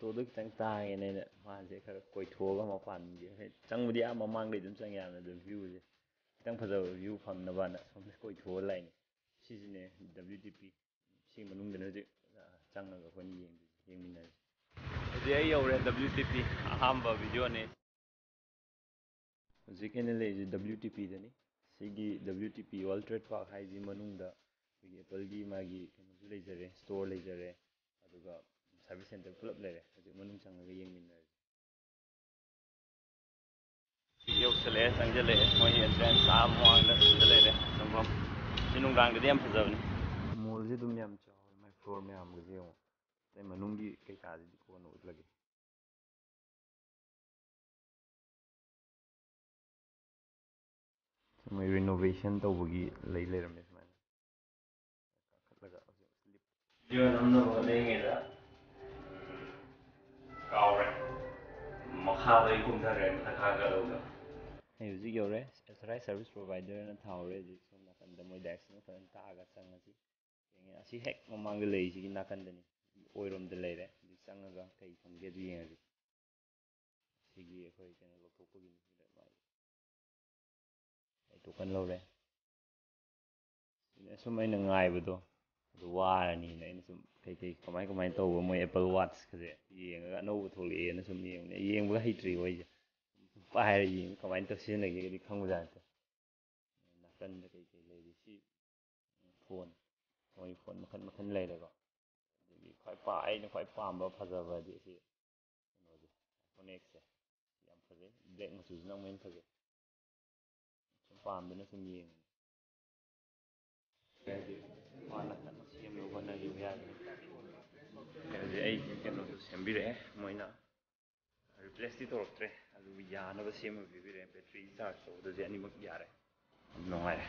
ꯑꯣꯇꯣꯗꯣ ꯈꯤꯇꯪ ꯇꯥꯡꯉꯦꯅ ꯑꯩꯅ ꯃꯥꯁꯦ ꯈꯔ ꯀꯣꯏꯊꯣꯛꯑꯒ ꯃꯄꯥꯟꯒꯤ ꯆꯪꯕꯗꯤ ꯃꯃꯥꯡꯗꯩ ꯑꯗꯨꯝ ꯆꯪ ꯌꯥꯕꯅꯤ ꯑꯗꯨ ꯚ꯭ꯌꯨꯁꯦ ꯈꯤꯇꯪ ꯐꯖꯕ ꯚ꯭ꯌꯨ ꯐꯪꯅꯕꯅ ꯁꯣꯝꯗ ꯀꯣꯏꯊꯣꯛꯑ ꯂꯥꯛꯏꯅꯦ ꯁꯤꯁꯤꯅꯦ WTP ꯁꯤ ꯃꯅꯨꯡꯗꯅ ꯍꯧꯖꯤꯛ ꯆꯪꯉꯒ ꯑꯩꯈꯣꯏꯅ ꯌꯦꯡꯃꯤꯟꯅꯔꯤꯁꯦ ꯍꯧꯖꯤꯛ ꯑꯩ ꯌꯧꯔꯦ WTP ꯑꯍꯥꯟꯕ ꯚꯤꯗꯤꯑꯣꯅꯦ ꯍꯧꯖꯤꯛ ꯑꯩꯅ ꯂꯩꯔꯤꯁꯦ WTPꯗꯅꯤ ꯁꯤꯒꯤ WTP ꯋꯥꯔꯜ ꯇ꯭ꯔꯦꯗ ꯄꯥꯔꯛ ꯍꯥꯏꯁꯤ ꯃꯅꯨꯡꯗ ꯑꯩꯈꯣꯏꯒꯤ ꯑꯦꯄꯜꯒꯤ ꯃꯥꯒꯤ ꯀꯩꯅꯣꯁꯨ ꯂꯩꯖꯔꯦ ꯁ꯭ꯇꯣꯔ ꯂꯩꯖꯔꯦ ꯑꯗꯨꯒ ꯁꯥꯔꯚꯤꯁ ꯁꯦꯟꯇꯔ ꯄꯨꯂꯞ ꯂꯩꯔꯦ ꯍꯧꯖꯤꯛ ꯃꯅꯨꯡ ꯆꯪꯉꯒ ꯌꯦꯡꯃꯤꯟꯅꯔꯁꯤ ꯌꯧꯁꯜꯂꯛꯑꯦ ꯆꯪꯁꯤꯜꯂꯛꯑꯦ ꯃꯣꯏ ꯑꯦꯟꯇ꯭ꯔꯦꯟꯁ ꯃꯃꯥꯡꯗ ꯁꯤꯗ ꯂꯩꯔꯦ ꯆꯪꯐꯝ ꯁꯤ ꯅꯨꯡꯗꯥꯡꯗꯗꯤ ꯌꯥꯝ ꯐꯖꯕꯅꯤ ꯃꯣꯜꯁꯦ ꯑꯗꯨꯝ ꯌꯥꯝ ꯆꯥꯎꯋꯦ ꯃꯥꯏ ꯐ꯭ꯂꯣꯔ ꯃꯌꯥꯝꯒꯁꯦ ꯌꯦꯡꯉꯣ ꯑꯗꯩ ꯃꯅꯨꯡꯒꯤ ꯀꯩꯀꯥꯁꯤꯗꯤ ꯀꯣꯟꯅ ꯎꯠꯂꯒꯦ ꯃꯣꯏ ꯔꯤꯅꯣꯚꯦꯁꯟ ꯇꯧꯕꯒꯤ ꯂꯩꯔꯝꯃꯦ ꯁꯨꯃꯥꯏꯅ ꯀꯥꯈꯠꯂꯒ ꯍꯧꯖꯤꯛ ꯚꯤꯗꯤꯑꯣ ꯅꯝꯅꯕ ꯍꯣꯠꯅꯔꯤꯉꯩꯗ ꯀꯥꯎꯔꯦ ꯃꯈꯥꯗꯩ ꯀꯨꯝꯊꯔꯦ ꯃꯈꯥꯒꯗꯧꯕ ꯑꯩ ꯍꯧꯖꯤꯛ ꯌꯧꯔꯦ ꯑꯦꯊꯣꯔꯥꯏꯁ ꯁꯥꯔꯚꯤꯁ ꯄ꯭ꯔꯣꯚꯥꯏꯗꯔꯅ ꯊꯥꯍꯧꯔꯦ ꯍꯧꯖꯤꯛ ꯁꯣꯝ ꯅꯥꯀꯟꯗ ꯃꯣꯏ ꯗꯥꯏꯔꯦꯛꯁꯟ ꯐꯖꯅ ꯇꯥꯛꯑꯒ ꯆꯪꯉꯁꯤ ꯌꯦꯡꯉꯦ ꯑꯁꯤ ꯍꯦꯛ ꯃꯃꯥꯡꯗ ꯂꯩꯔꯤꯁꯤꯒꯤ ꯅꯥꯀꯟꯗꯅꯤ ꯑꯣꯏꯔꯣꯝꯗ ꯂꯩꯔꯦ ꯍꯧꯖꯤꯛ ꯆꯪꯉꯒ ꯀꯩ ꯐꯪꯒꯦꯗꯨ ꯌꯦꯡꯉꯁꯤ ꯁꯤꯒꯤ ꯑꯩꯈꯣꯏ ꯀꯩꯅꯣ ꯂꯧꯊꯣꯛꯄꯒꯤꯅꯤ ꯁꯤꯗ ꯃꯥꯒꯤ ꯑꯩ ꯇꯣꯀꯟ ꯂꯧꯔꯦ ꯁꯨꯝ ꯑꯩꯅ ꯉꯥꯏꯕꯗꯣ ꯑꯗꯨ ꯋꯥꯔꯅꯤꯅ ꯑꯩꯅ ꯁꯨꯝ ꯀꯩꯀꯩ ꯀꯃꯥꯏꯅ ꯇꯧꯕ ꯃꯣꯏ ꯑꯦꯄꯜ ꯋꯥꯠꯆꯀꯁꯦ ꯌꯦꯡꯉꯒ ꯑꯅꯧꯕ ꯊꯣꯛꯂꯛꯑꯦꯅ ꯁꯨꯝ ꯌꯦꯡꯕꯅꯦ ꯌꯦꯡꯕꯒ ꯍꯩꯇ꯭ꯔꯤꯕ ꯑꯩꯁꯦ ꯄꯥꯏꯔ ꯌꯦꯡꯉ ꯀꯃꯥꯏꯅ ꯇꯧ ꯁꯤꯖꯤꯟꯅꯒꯦꯗꯤ ꯈꯪꯕꯖꯥꯠ ꯅꯠꯇꯦ ꯅꯥꯀꯟꯗ ꯀꯩꯀꯩ ꯂꯩꯔꯤ ꯁꯤ ꯐꯣꯟ ꯃꯣꯏ ꯐꯣꯟ ꯃꯈꯜ ꯃꯈꯜ ꯂꯩꯔꯦꯀꯣ ꯑꯗꯒꯤ ꯑꯩꯅ ꯈ꯭ꯋꯥꯏ ꯄꯥꯝꯕ ꯐꯖꯕꯗꯤ ꯁꯤ ꯀꯩꯅꯣꯁꯦ iPhone Xꯁꯦ ꯌꯥꯝ ꯐꯖꯩ ꯕ꯭ꯂꯦꯛ ꯃꯆꯨꯁꯤꯅ ꯑꯃꯨꯛ ꯍꯦꯟꯅ ꯐꯖꯩ ꯁꯨꯝ ꯄꯥꯝꯗꯅ ꯁꯨꯝ ꯌꯦꯡꯉꯤ ꯃꯥꯅ ꯀꯟꯅ ꯁꯦꯝꯅꯕ ꯍꯣꯠꯅꯔꯤꯕ ꯌꯥꯗ꯭ꯔꯦ ꯍꯧꯖꯤꯛ ꯑꯩꯒꯤ ꯀꯩꯅꯣꯗꯣ ꯁꯦꯝꯕꯤꯔꯛꯑꯦ ꯃꯣꯏꯅ ꯔꯤꯄ꯭ꯂꯦꯁꯇꯤ ꯇꯧꯔꯛꯇ꯭ꯔꯦ ꯑꯗꯨꯕꯨ ꯌꯥꯅꯕ ꯁꯦꯝꯃ ꯄꯤꯕꯤꯔꯛꯑꯦ ꯕꯦꯇ꯭ꯔꯤ ꯆꯥꯔꯖ ꯇꯧꯕꯗꯗꯤ ꯑꯅꯤꯃꯛ ꯌꯥꯔꯦ ꯌꯥꯝ ꯅꯨꯡꯉꯥꯏꯔꯦ